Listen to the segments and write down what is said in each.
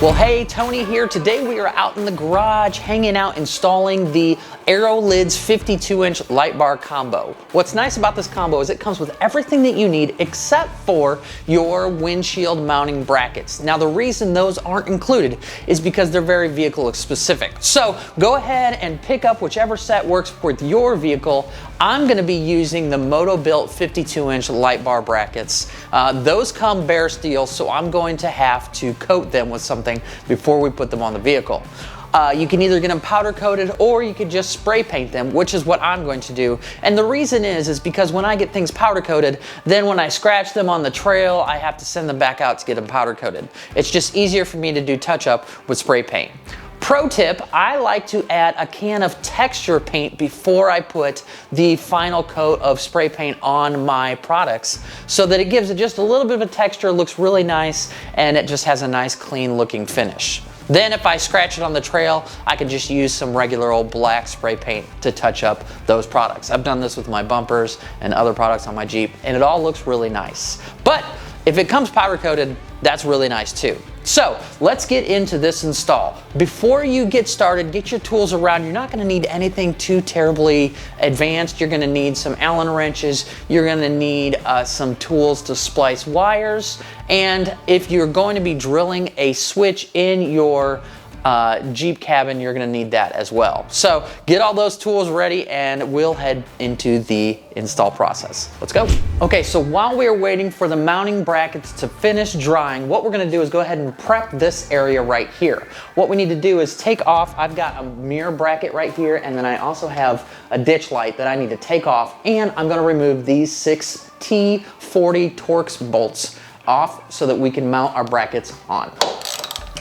Well, hey, Tony here. Today we are out in the garage hanging out installing the AeroLidz 52-inch light bar combo. What's nice about this combo is it comes with everything that you need except for your windshield mounting brackets. Now, the reason those aren't included is because they're very vehicle specific. So go ahead and pick up whichever set works with your vehicle. I'm going to be using the Moto-Built 52-inch light bar brackets. Those come bare steel, so I'm going to have to coat them with something before we put them on the vehicle. You can either get them powder coated or you could just spray paint them, which is what I'm going to do. And the reason is because when I get things powder coated, then when I scratch them on the trail, I have to send them back out to get them powder coated. It's just easier for me to do touch up with spray paint. Pro tip, I like to add a can of texture paint before I put the final coat of spray paint on my products so that it gives it just a little bit of a texture, looks really nice, and it just has a nice clean looking finish. Then if I scratch it on the trail, I can just use some regular old black spray paint to touch up those products. I've done this with my bumpers and other products on my Jeep, and it all looks really nice. But if it comes powder coated, that's really nice too. So let's get into this install. Before you get started, get your tools around. You're not going to need anything too terribly advanced. You're going to need some Allen wrenches. You're going to need some tools to splice wires. And if you're going to be drilling a switch in your Jeep cabin, you're going to need that as well. So get all those tools ready and we'll head into the install process. Let's go. Okay, so while we are waiting for the mounting brackets to finish drying, what we're going to do is go ahead and prep this area right here. What we need to do is take off, I've got a mirror bracket right here, and then I also have a ditch light that I need to take off, and I'm going to remove these 6 T40 Torx bolts off so that we can mount our brackets on.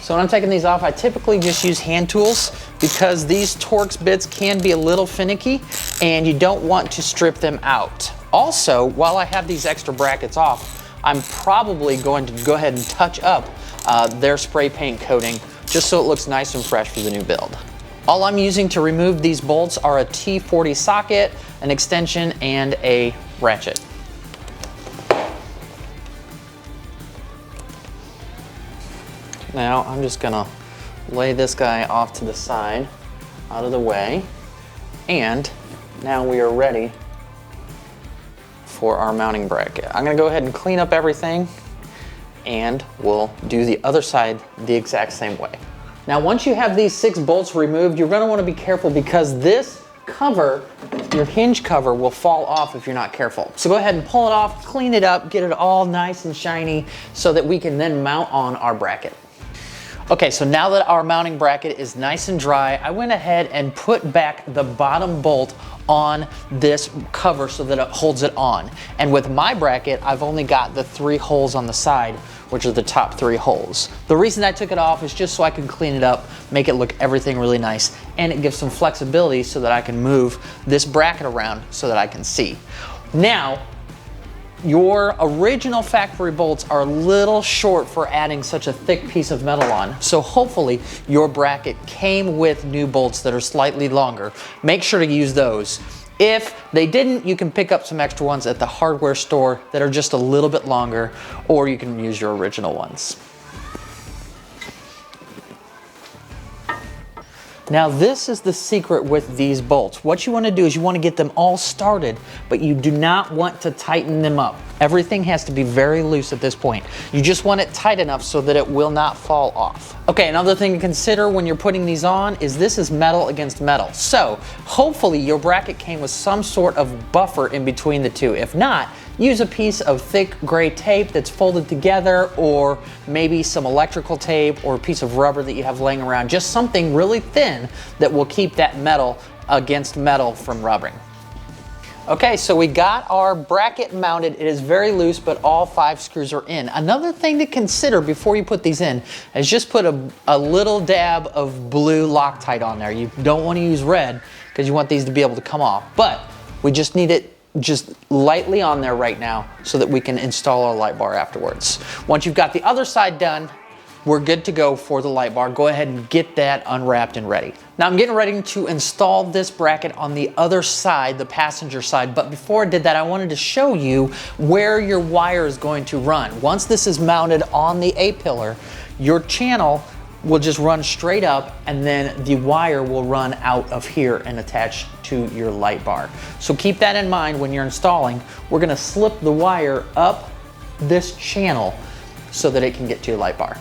So when I'm taking these off, I typically just use hand tools because these Torx bits can be a little finicky and you don't want to strip them out. Also, while I have these extra brackets off, I'm probably going to go ahead and touch up their spray paint coating just so it looks nice and fresh for the new build. All I'm using to remove these bolts are a T40 socket, an extension, and a ratchet. Now I'm just gonna lay this guy off to the side, out of the way, and now we are ready for our mounting bracket. I'm gonna go ahead and clean up everything and we'll do the other side the exact same way. Now once you have these 6 bolts removed, you're gonna wanna be careful because this cover, your hinge cover, will fall off if you're not careful. So go ahead and pull it off, clean it up, get it all nice and shiny so that we can then mount on our bracket. Okay, so now that our mounting bracket is nice and dry, I went ahead and put back the bottom bolt on this cover so that it holds it on. And with my bracket, I've only got the 3 holes on the side, which are the top 3 holes. The reason I took it off is just so I can clean it up, make it look everything really nice, and it gives some flexibility so that I can move this bracket around so that I can see. Now, your original factory bolts are a little short for adding such a thick piece of metal on, so hopefully your bracket came with new bolts that are slightly longer. Make sure to use those. If they didn't, you can pick up some extra ones at the hardware store that are just a little bit longer, or you can use your original ones. Now this is the secret with these bolts. What you want to do is you want to get them all started, but you do not want to tighten them up. Everything has to be very loose at this point. You just want it tight enough so that it will not fall off. Okay, another thing to consider when you're putting these on is this is metal against metal. So hopefully your bracket came with some sort of buffer in between the two. If not, use a piece of thick gray tape that's folded together, or maybe some electrical tape or a piece of rubber that you have laying around. Just something really thin that will keep that metal against metal from rubbing. Okay, so we got our bracket mounted. It is very loose, but all 5 screws are in. Another thing to consider before you put these in is just put a little dab of blue Loctite on there. You don't want to use red because you want these to be able to come off, but we just need it just lightly on there right now so that we can install our light bar afterwards. Once you've got the other side done, we're good to go for the light bar. Go ahead and get that unwrapped and ready. Now I'm getting ready to install this bracket on the other side, the passenger side, but before I did that, I wanted to show you where your wire is going to run. Once this is mounted on the A-pillar, your channel will just run straight up, and then the wire will run out of here and attach to your light bar. So keep that in mind when you're installing. We're gonna slip the wire up this channel so that it can get to your light bar.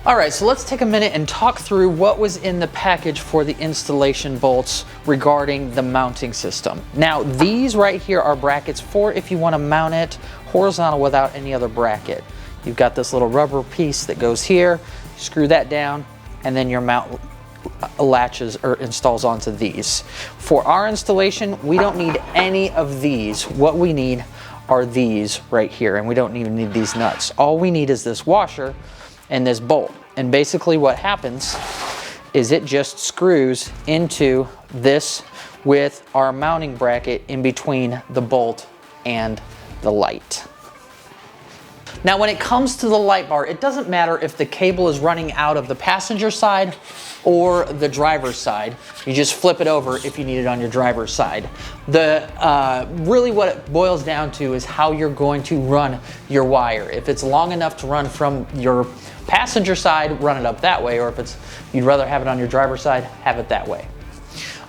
All right, so let's take a minute and talk through what was in the package for the installation bolts regarding the mounting system. Now, these right here are brackets for if you want to mount it horizontal without any other bracket. You've got this little rubber piece that goes here, screw that down, and then your mount latches or installs onto these. For our installation, we don't need any of these. What we need are these right here, and we don't even need these nuts. All we need is this washer and this bolt. And basically what happens is it just screws into this with our mounting bracket in between the bolt and the light. Now when it comes to the light bar, it doesn't matter if the cable is running out of the passenger side or the driver's side. You just flip it over if you need it on your driver's side. Really what it boils down to is how you're going to run your wire. If it's long enough to run from your passenger side, run it up that way, or if you'd rather have it on your driver's side, have it that way.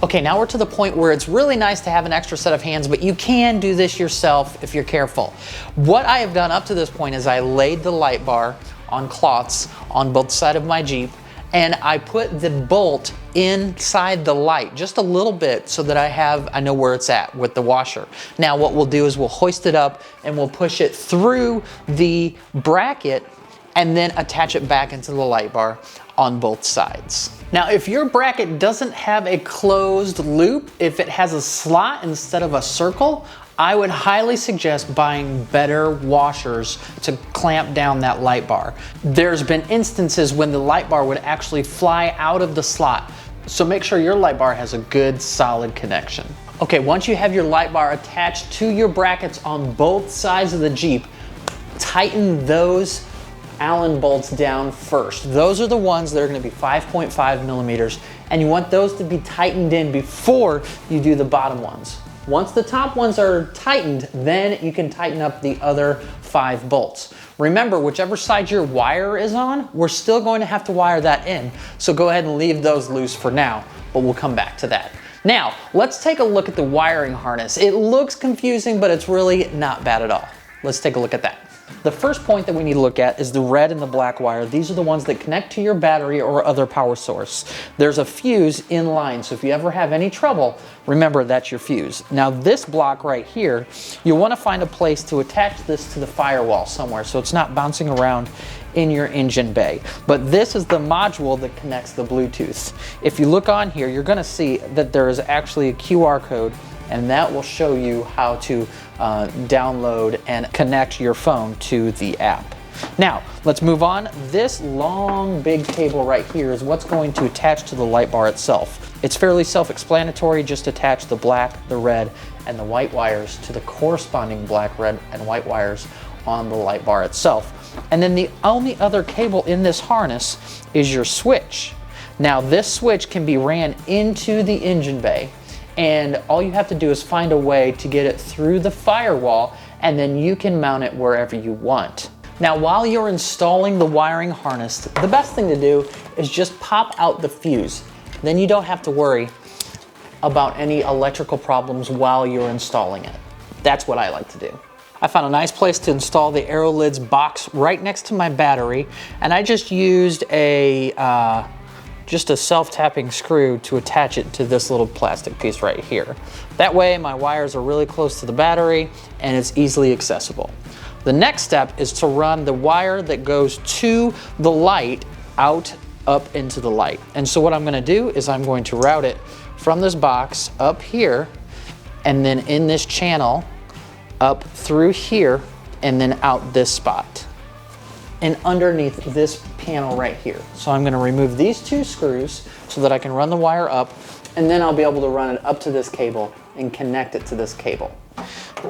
Okay, now we're to the point where it's really nice to have an extra set of hands, but you can do this yourself if you're careful. What I have done up to this point is I laid the light bar on cloths on both sides of my Jeep, and I put the bolt inside the light just a little bit so that I know where it's at with the washer. Now what we'll do is we'll hoist it up and we'll push it through the bracket and then attach it back into the light bar on both sides. Now, if your bracket doesn't have a closed loop, if it has a slot instead of a circle, I would highly suggest buying better washers to clamp down that light bar. There's been instances when the light bar would actually fly out of the slot. So make sure your light bar has a good solid connection. Okay, once you have your light bar attached to your brackets on both sides of the Jeep, tighten those Allen bolts down first. Those are the ones that are going to be 5.5 millimeters, and you want those to be tightened in before you do the bottom ones. Once the top ones are tightened, then you can tighten up the other 5 bolts. Remember, whichever side your wire is on, we're still going to have to wire that in. So go ahead and leave those loose for now, but we'll come back to that. Now, let's take a look at the wiring harness. It looks confusing, but it's really not bad at all. Let's take a look at that. The first point that we need to look at is the red and the black wire. These are the ones that connect to your battery or other power source. There's a fuse in line, so if you ever have any trouble, remember that's your fuse. Now this block right here, you'll want to find a place to attach this to the firewall somewhere so it's not bouncing around in your engine bay. But this is the module that connects the Bluetooth. If you look on here, you're going to see that there is actually a QR code, and that will show you how to download and connect your phone to the app. Now, let's move on. This long, big cable right here is what's going to attach to the light bar itself. It's fairly self-explanatory. Just attach the black, the red, and the white wires to the corresponding black, red, and white wires on the light bar itself. And then the only other cable in this harness is your switch. Now, this switch can be ran into the engine bay, and all you have to do is find a way to get it through the firewall, and then you can mount it wherever you want. Now, while you're installing the wiring harness, the best thing to do is just pop out the fuse. Then you don't have to worry about any electrical problems while you're installing it. That's what I like to do. I found a nice place to install the AeroLidz box right next to my battery, and I just used just a self-tapping screw to attach it to this little plastic piece right here. That way my wires are really close to the battery and it's easily accessible. The next step is to run the wire that goes to the light out up into the light. And so what I'm going to do is I'm going to route it from this box up here, and then in this channel up through here, and then out this spot and underneath this panel right here. So I'm going to remove these 2 screws so that I can run the wire up, and then I'll be able to run it up to this cable and connect it to this cable.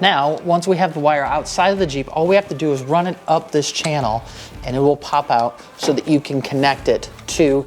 Now, once we have the wire outside of the Jeep, all we have to do is run it up this channel and it will pop out so that you can connect it to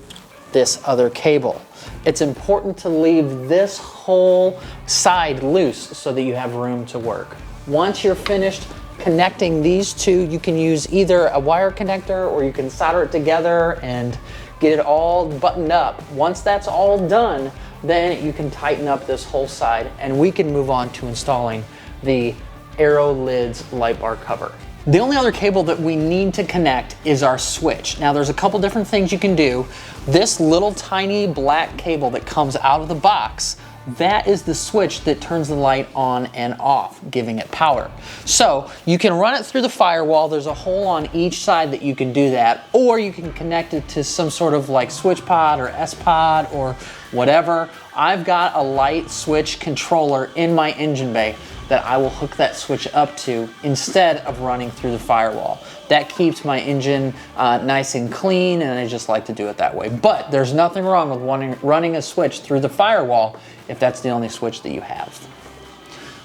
this other cable. It's important to leave this whole side loose so that you have room to work. Once you're finished connecting these 2, you can use either a wire connector or you can solder it together and get it all buttoned up. Once that's all done, then you can tighten up this whole side and we can move on to installing the AeroLidz light bar cover. The only other cable that we need to connect is our switch. Now there's a couple different things you can do. This little tiny black cable that comes out of the box, that is the switch that turns the light on and off, giving it power. So you can run it through the firewall. There's a hole on each side that you can do that, or you can connect it to some sort of like switch pod or S pod or whatever. I've got a light switch controller in my engine bay that I will hook that switch up to instead of running through the firewall. That keeps my engine nice and clean, and I just like to do it that way. But there's nothing wrong with running a switch through the firewall if that's the only switch that you have.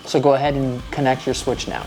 So go ahead and connect your switch now.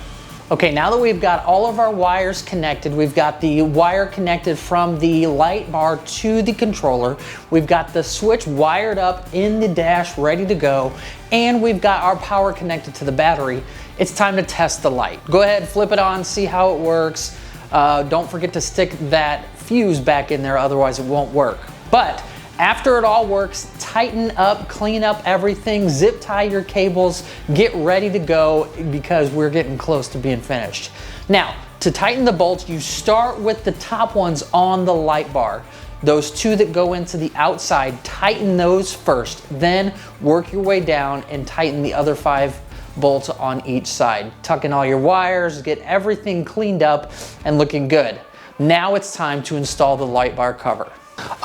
Okay, now that we've got all of our wires connected, we've got the wire connected from the light bar to the controller, we've got the switch wired up in the dash ready to go, and we've got our power connected to the battery. It's time to test the light. Go ahead, flip it on, see how it works. Don't forget to stick that fuse back in there, otherwise it won't work. But after it all works, tighten up, clean up everything, zip tie your cables, get ready to go because we're getting close to being finished. Now, to tighten the bolts, you start with the top ones on the light bar. Those two that go into the outside, tighten those first, then work your way down and tighten the other 5 bolts on each side. Tuck in all your wires, get everything cleaned up and looking good. Now it's time to install the light bar cover.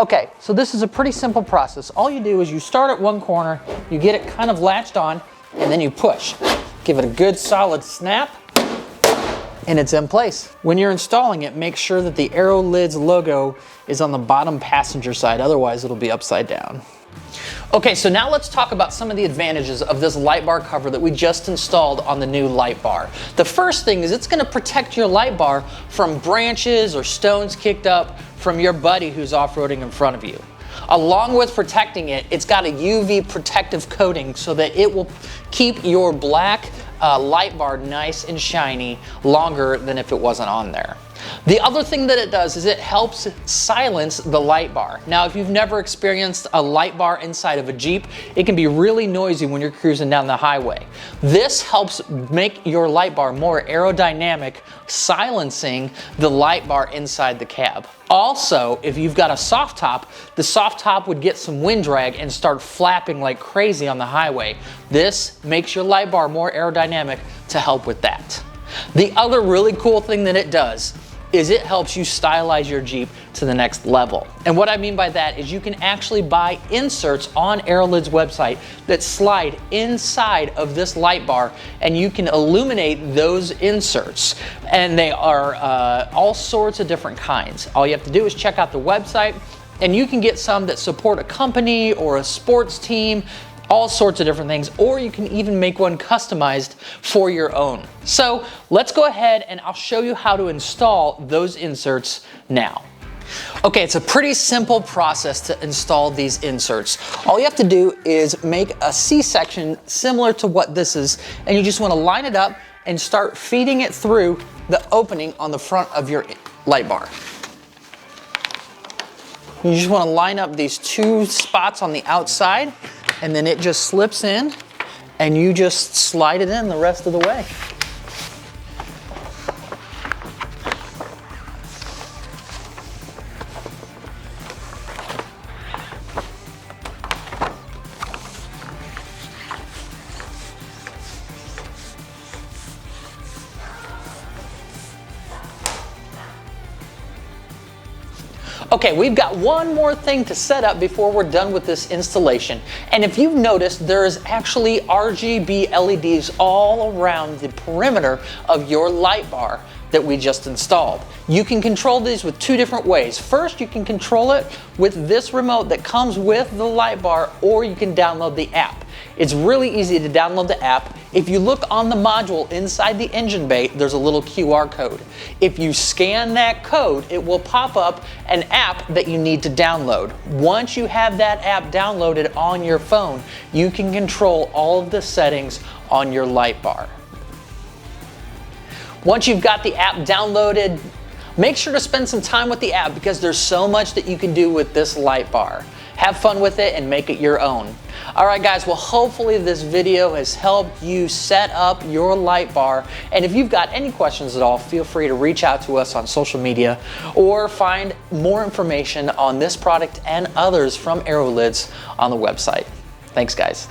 Okay, so this is a pretty simple process. All you do is you start at one corner, you get it kind of latched on, and then you push. Give it a good solid snap, and it's in place. When you're installing it, make sure that the AeroLidz logo is on the bottom passenger side, otherwise it'll be upside down. Okay, so now let's talk about some of the advantages of this light bar cover that we just installed on the new light bar. The first thing is it's going to protect your light bar from branches or stones kicked up from your buddy who's off-roading in front of you. Along with protecting it, it's got a UV protective coating so that it will keep your black light bar nice and shiny longer than if it wasn't on there. The other thing that it does is it helps silence the light bar. Now, if you've never experienced a light bar inside of a Jeep, it can be really noisy when you're cruising down the highway. This helps make your light bar more aerodynamic, silencing the light bar inside the cab. Also, if you've got a soft top, the soft top would get some wind drag and start flapping like crazy on the highway. This makes your light bar more aerodynamic to help with that. The other really cool thing that it does is it helps you stylize your Jeep to the next level. And what I mean by that is you can actually buy inserts on AeroLidz website that slide inside of this light bar, and you can illuminate those inserts. And they are all sorts of different kinds. All you have to do is check out the website, and you can get some that support a company or a sports team, all sorts of different things, or you can even make one customized for your own. So let's go ahead and I'll show you how to install those inserts now. Okay, it's a pretty simple process to install these inserts. All you have to do is make a C-section similar to what this is, and you just want to line it up and start feeding it through the opening on the front of your light bar. You just want to line up these 2 spots on the outside, and then it just slips in, and you just slide it in the rest of the way. Okay, we've got one more thing to set up before we're done with this installation. And if you've noticed, there is actually RGB LEDs all around the perimeter of your light bar that we just installed. You can control these with 2 different ways. First, you can control it with this remote that comes with the light bar, or you can download the app. It's really easy to download the app. If you look on the module inside the engine bay, there's a little QR code. If you scan that code, it will pop up an app that you need to download. Once you have that app downloaded on your phone, you can control all of the settings on your light bar. Once you've got the app downloaded, Make sure to spend some time with the app because there's so much that you can do with this light bar. Have fun with it and make it your own. All right guys, well hopefully this video has helped you set up your light bar. And if you've got any questions at all, feel free to reach out to us on social media or find more information on this product and others from AeroLidz on the website. Thanks guys.